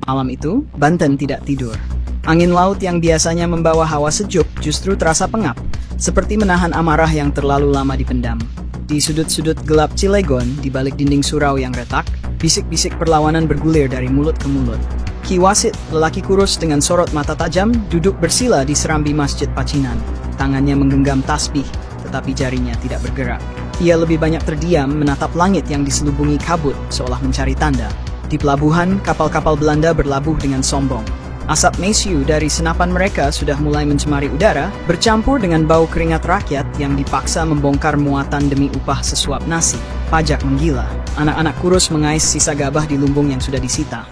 Malam itu, Banten tidak tidur. Angin laut yang biasanya membawa hawa sejuk justru terasa pengap, seperti menahan amarah yang terlalu lama dipendam. Di sudut-sudut gelap Cilegon, di balik dinding surau yang retak, bisik-bisik perlawanan bergulir dari mulut ke mulut. Ki Wasit, lelaki kurus dengan sorot mata tajam, duduk bersila di serambi Masjid Pacinan. Tangannya menggenggam tasbih, tetapi jarinya tidak bergerak. Ia lebih banyak terdiam menatap langit yang diselubungi kabut, seolah mencari tanda. Di pelabuhan, kapal-kapal Belanda berlabuh dengan sombong. Asap mesiu dari senapan mereka sudah mulai mencemari udara, bercampur dengan bau keringat rakyat yang dipaksa membongkar muatan demi upah sesuap nasi. Pajak menggila. Anak-anak kurus mengais sisa gabah di lumbung yang sudah disita.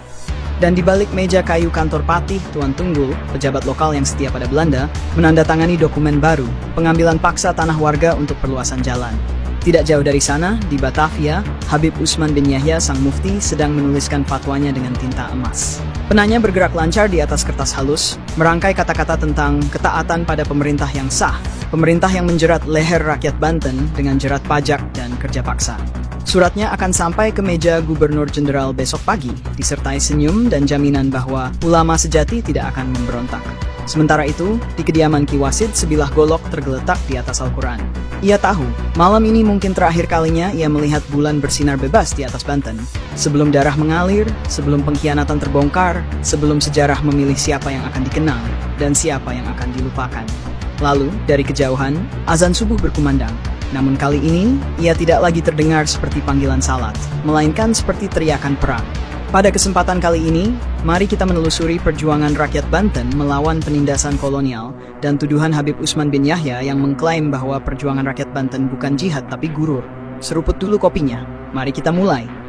Dan di balik meja kayu kantor Patih, Tuan Tunggul, pejabat lokal yang setia pada Belanda, menandatangani dokumen baru, pengambilan paksa tanah warga untuk perluasan jalan. Tidak jauh dari sana, di Batavia, Habib Usman bin Yahya sang mufti sedang menuliskan fatwanya dengan tinta emas. Penanya bergerak lancar di atas kertas halus, merangkai kata-kata tentang ketaatan pada pemerintah yang sah, pemerintah yang menjerat leher rakyat Banten dengan jerat pajak dan kerja paksa. Suratnya akan sampai ke meja Gubernur Jenderal besok pagi, disertai senyum dan jaminan bahwa ulama sejati tidak akan memberontak. Sementara itu, di kediaman Ki Wasit sebilah golok tergeletak di atas Al-Quran. Ia tahu, malam ini mungkin terakhir kalinya ia melihat bulan bersinar bebas di atas Banten. Sebelum darah mengalir, sebelum pengkhianatan terbongkar, sebelum sejarah memilih siapa yang akan dikenang dan siapa yang akan dilupakan. Lalu, dari kejauhan, azan subuh berkumandang. Namun kali ini, ia tidak lagi terdengar seperti panggilan salat, melainkan seperti teriakan perang. Pada kesempatan kali ini, mari kita menelusuri perjuangan rakyat Banten melawan penindasan kolonial dan tuduhan Habib Usman bin Yahya yang mengklaim bahwa perjuangan rakyat Banten bukan jihad tapi gurur. Seruput dulu kopinya. Mari kita mulai.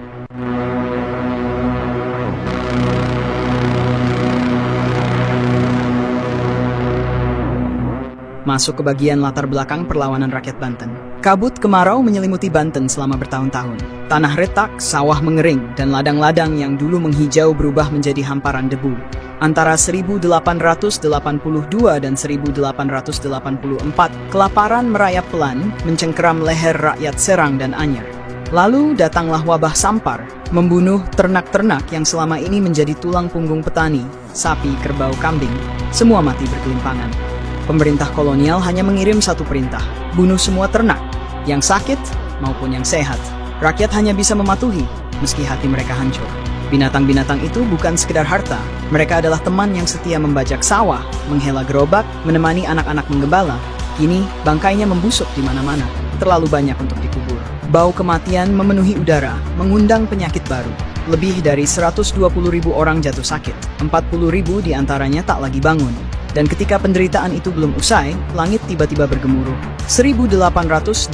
Masuk ke bagian latar belakang perlawanan rakyat Banten. Kabut kemarau menyelimuti Banten selama bertahun-tahun. Tanah retak, sawah mengering, dan ladang-ladang yang dulu menghijau berubah menjadi hamparan debu. Antara 1882 dan 1884, kelaparan merayap pelan, mencengkeram leher rakyat Serang dan Anyer. Lalu datanglah wabah sampar, membunuh ternak-ternak yang selama ini menjadi tulang punggung petani, sapi, kerbau, kambing, semua mati bergelimpangan. Pemerintah kolonial hanya mengirim satu perintah, bunuh semua ternak, yang sakit maupun yang sehat. Rakyat hanya bisa mematuhi, meski hati mereka hancur. Binatang-binatang itu bukan sekedar harta, mereka adalah teman yang setia membajak sawah, menghela gerobak, menemani anak-anak menggembala. Kini, bangkainya membusuk di mana-mana, terlalu banyak untuk dikubur. Bau kematian memenuhi udara, mengundang penyakit baru. Lebih dari 120.000 orang jatuh sakit, 40.000 diantaranya tak lagi bangun. Dan ketika penderitaan itu belum usai, langit tiba-tiba bergemuruh. 1883,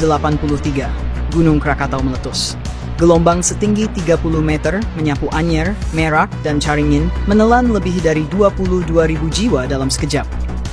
Gunung Krakatau meletus. Gelombang setinggi 30 meter menyapu Anyer, Merak, dan Caringin, menelan lebih dari 22.000 jiwa dalam sekejap.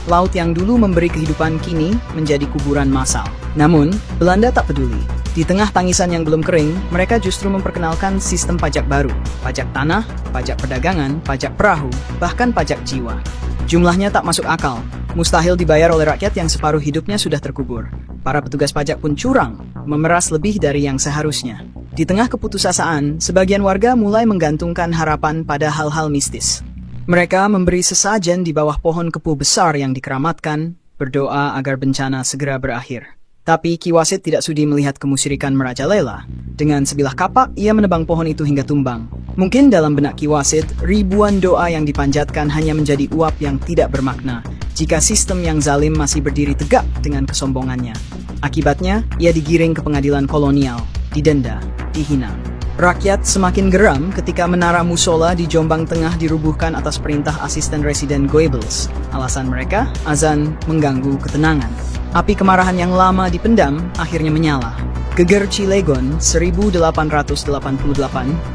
Laut yang dulu memberi kehidupan kini menjadi kuburan massal. Namun, Belanda tak peduli. Di tengah tangisan yang belum kering, mereka justru memperkenalkan sistem pajak baru. Pajak tanah, pajak perdagangan, pajak perahu, bahkan pajak jiwa. Jumlahnya tak masuk akal, mustahil dibayar oleh rakyat yang separuh hidupnya sudah terkubur. Para petugas pajak pun curang, memeras lebih dari yang seharusnya. Di tengah keputusasaan, sebagian warga mulai menggantungkan harapan pada hal-hal mistis. Mereka memberi sesajen di bawah pohon kepuh besar yang dikeramatkan, berdoa agar bencana segera berakhir. Tapi Ki Wasit tidak sudi melihat kemusyrikan merajalela. Dengan sebilah kapak, ia menebang pohon itu hingga tumbang. Mungkin dalam benak Ki Wasit, ribuan doa yang dipanjatkan hanya menjadi uap yang tidak bermakna, jika sistem yang zalim masih berdiri tegak dengan kesombongannya. Akibatnya, ia digiring ke pengadilan kolonial, didenda, dihina. Rakyat semakin geram ketika menara musola di Jombang Tengah dirubuhkan atas perintah asisten residen Goebbels. Alasan mereka, azan mengganggu ketenangan. Api kemarahan yang lama dipendam akhirnya menyala. Geger Cilegon 1888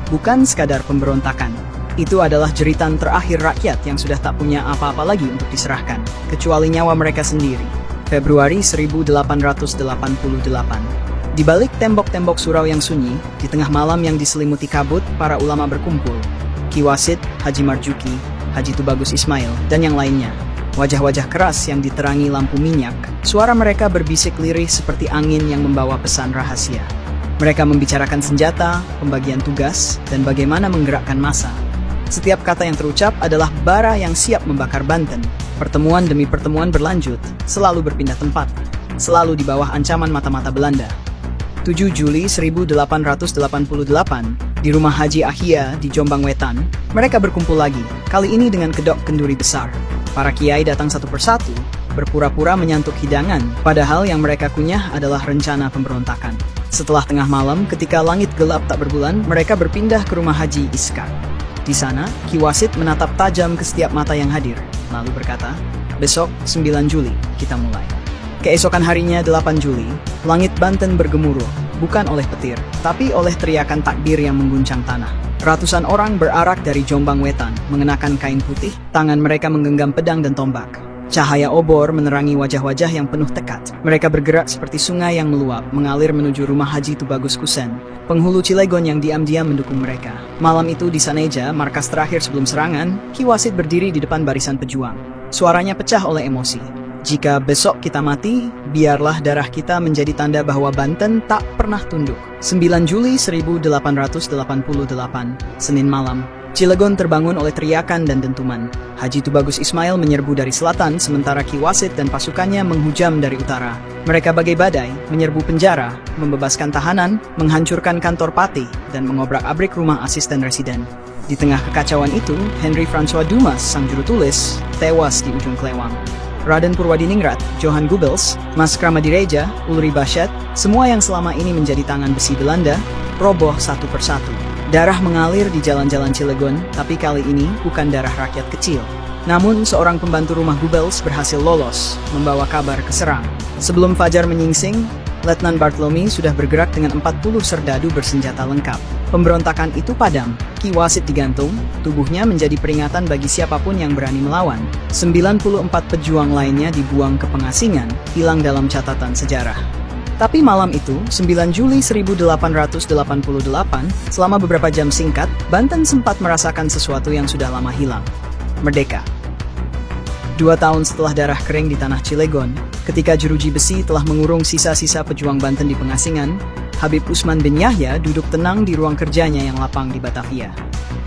bukan sekadar pemberontakan. Itu adalah jeritan terakhir rakyat yang sudah tak punya apa-apa lagi untuk diserahkan, kecuali nyawa mereka sendiri. Februari 1888. Di balik tembok-tembok surau yang sunyi, di tengah malam yang diselimuti kabut, para ulama berkumpul. Ki Wasit, Haji Marjuki, Haji Tubagus Ismail, dan yang lainnya. Wajah-wajah keras yang diterangi lampu minyak, suara mereka berbisik lirih seperti angin yang membawa pesan rahasia. Mereka membicarakan senjata, pembagian tugas, dan bagaimana menggerakkan massa. Setiap kata yang terucap adalah bara yang siap membakar Banten. Pertemuan demi pertemuan berlanjut, selalu berpindah tempat, selalu di bawah ancaman mata-mata Belanda. 7 Juli 1888, di rumah Haji Ahia di Jombang Wetan, mereka berkumpul lagi, kali ini dengan kedok kenduri besar. Para kiai datang satu persatu, berpura-pura menyantuk hidangan, padahal yang mereka kunyah adalah rencana pemberontakan. Setelah tengah malam, ketika langit gelap tak berbulan, mereka berpindah ke rumah Haji Iskak. Di sana, Ki Wasit menatap tajam ke setiap mata yang hadir, lalu berkata, "Besok 9 Juli, kita mulai." Keesokan harinya 8 Juli, langit Banten bergemuruh, bukan oleh petir, tapi oleh teriakan takbir yang mengguncang tanah. Ratusan orang berarak dari Jombang Wetan, mengenakan kain putih, tangan mereka menggenggam pedang dan tombak. Cahaya obor menerangi wajah-wajah yang penuh tekad. Mereka bergerak seperti sungai yang meluap, mengalir menuju rumah Haji Tubagus Kusen, penghulu Cilegon yang diam-diam mendukung mereka. Malam itu di Saneja, markas terakhir sebelum serangan, Ki Wasit berdiri di depan barisan pejuang. Suaranya pecah oleh emosi. "Jika besok kita mati, biarlah darah kita menjadi tanda bahwa Banten tak pernah tunduk." 9 Juli 1888, Senin malam. Cilegon terbangun oleh teriakan dan dentuman. Haji Tubagus Ismail menyerbu dari selatan, sementara Ki Wasit dan pasukannya menghujam dari utara. Mereka bagai badai, menyerbu penjara, membebaskan tahanan, menghancurkan kantor pati, dan mengobrak-abrik rumah asisten residen. Di tengah kekacauan itu, Henry François Dumas, sang juru tulis, tewas di ujung Klewang. Raden Purwadiningrat, Johan Goebbels, Mas Kramadireja, Ulri Baschet, semua yang selama ini menjadi tangan besi Belanda, roboh satu persatu. Darah mengalir di jalan-jalan Cilegon, tapi kali ini bukan darah rakyat kecil. Namun, seorang pembantu rumah Goebbels berhasil lolos, membawa kabar ke Serang. Sebelum fajar menyingsing, Letnan Bartholomew sudah bergerak dengan 40 serdadu bersenjata lengkap. Pemberontakan itu padam, Ki Wasit digantung, tubuhnya menjadi peringatan bagi siapapun yang berani melawan. 94 pejuang lainnya dibuang ke pengasingan, hilang dalam catatan sejarah. Tapi malam itu, 9 Juli 1888, selama beberapa jam singkat, Banten sempat merasakan sesuatu yang sudah lama hilang. Merdeka. 2 tahun setelah darah kering di tanah Cilegon, ketika jeruji besi telah mengurung sisa-sisa pejuang Banten di pengasingan, Habib Usman bin Yahya duduk tenang di ruang kerjanya yang lapang di Batavia.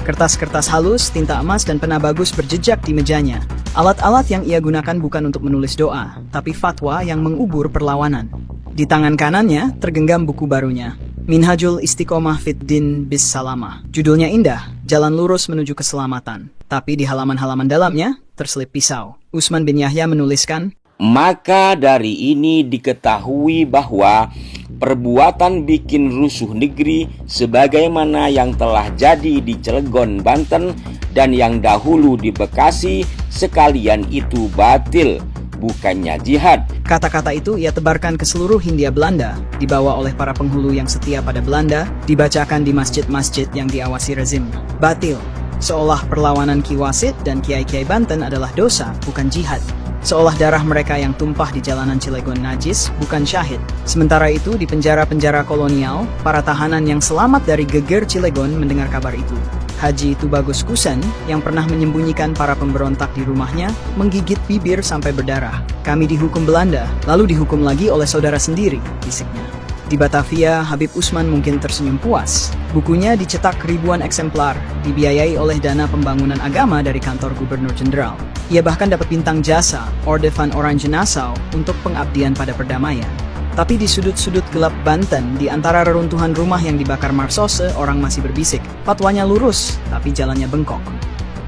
Kertas-kertas halus, tinta emas, dan pena bagus berjejak di mejanya. Alat-alat yang ia gunakan bukan untuk menulis doa, tapi fatwa yang mengubur perlawanan. Di tangan kanannya tergenggam buku barunya, Minhajul Istiqomah Fid Din Bis Salamah. Judulnya indah, jalan lurus menuju keselamatan. Tapi di halaman-halaman dalamnya terselip pisau. Usman bin Yahya menuliskan, "Maka dari ini diketahui bahwa perbuatan bikin rusuh negeri sebagaimana yang telah jadi di Cilegon, Banten, dan yang dahulu di Bekasi, sekalian itu batil, bukannya jihad." Kata-kata itu ia tebarkan ke seluruh Hindia Belanda, dibawa oleh para penghulu yang setia pada Belanda, dibacakan di masjid-masjid yang diawasi rezim. Batil, seolah perlawanan Ki Wasit dan kiai-kiai Banten adalah dosa, bukan jihad. Seolah darah mereka yang tumpah di jalanan Cilegon najis, bukan syahid. Sementara itu, di penjara-penjara kolonial, para tahanan yang selamat dari geger Cilegon mendengar kabar itu. Haji Tubagus Kusen, yang pernah menyembunyikan para pemberontak di rumahnya, menggigit bibir sampai berdarah. "Kami dihukum Belanda, lalu dihukum lagi oleh saudara sendiri," bisiknya. Di Batavia, Habib Usman mungkin tersenyum puas. Bukunya dicetak ribuan eksemplar, dibiayai oleh dana pembangunan agama dari kantor Gubernur Jenderal. Ia bahkan dapat bintang jasa, Orde van Oranje Nassau, untuk pengabdian pada perdamaian. Tapi di sudut-sudut gelap Banten, di antara reruntuhan rumah yang dibakar Marsose, orang masih berbisik. Fatwanya lurus, tapi jalannya bengkok.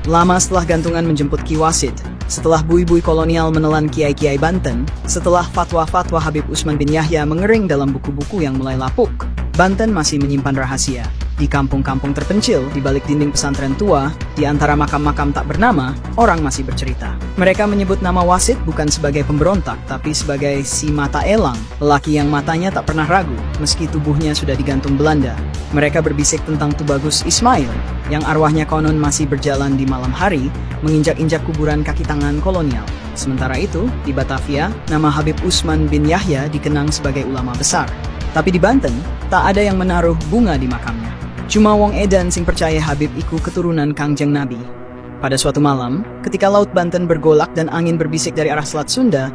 Lama setelah gantungan menjemput Ki Wasit, setelah bui-bui kolonial menelan kiai-kiai Banten, setelah fatwa-fatwa Habib Usman bin Yahya mengering dalam buku-buku yang mulai lapuk, Banten masih menyimpan rahasia. Di kampung-kampung terpencil, di balik dinding pesantren tua, di antara makam-makam tak bernama, orang masih bercerita. Mereka menyebut nama Wasit bukan sebagai pemberontak, tapi sebagai si mata elang, lelaki yang matanya tak pernah ragu, meski tubuhnya sudah digantung Belanda. Mereka berbisik tentang Tubagus Ismail, yang arwahnya konon masih berjalan di malam hari, menginjak-injak kuburan kaki tangan kolonial. Sementara itu, di Batavia, nama Habib Usman bin Yahya dikenang sebagai ulama besar. Tapi di Banten, tak ada yang menaruh bunga di makamnya. Cuma wong edan sing percaya Habib iku keturunan Kangjeng Nabi. Pada suatu malam, ketika Laut Banten bergolak dan angin berbisik dari arah Selat Sunda,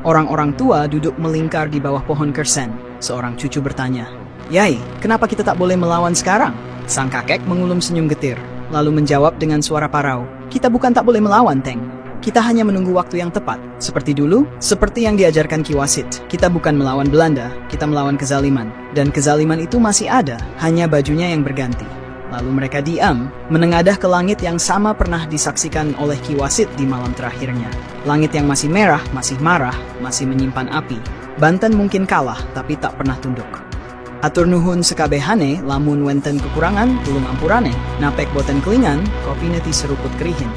Orang-orang tua duduk melingkar di bawah pohon kersen. Seorang cucu bertanya, "Yai, kenapa kita tak boleh melawan sekarang?" Sang kakek mengulum senyum getir, lalu menjawab dengan suara parau, "Kita bukan tak boleh melawan, Teng. Kita hanya menunggu waktu yang tepat. Seperti dulu, seperti yang diajarkan Ki Wasit. Kita bukan melawan Belanda, kita melawan kezaliman. Dan kezaliman itu masih ada, hanya bajunya yang berganti." Lalu mereka diam, menengadah ke langit yang sama pernah disaksikan oleh Ki Wasit di malam terakhirnya. Langit yang masih merah, masih marah, masih menyimpan api. Banten mungkin kalah, tapi tak pernah tunduk. Atur nuhun sekabehane, lamun wenten kekurangan, tulung ampurane. Napek boten kelingan, kopi neti seruput kerihin.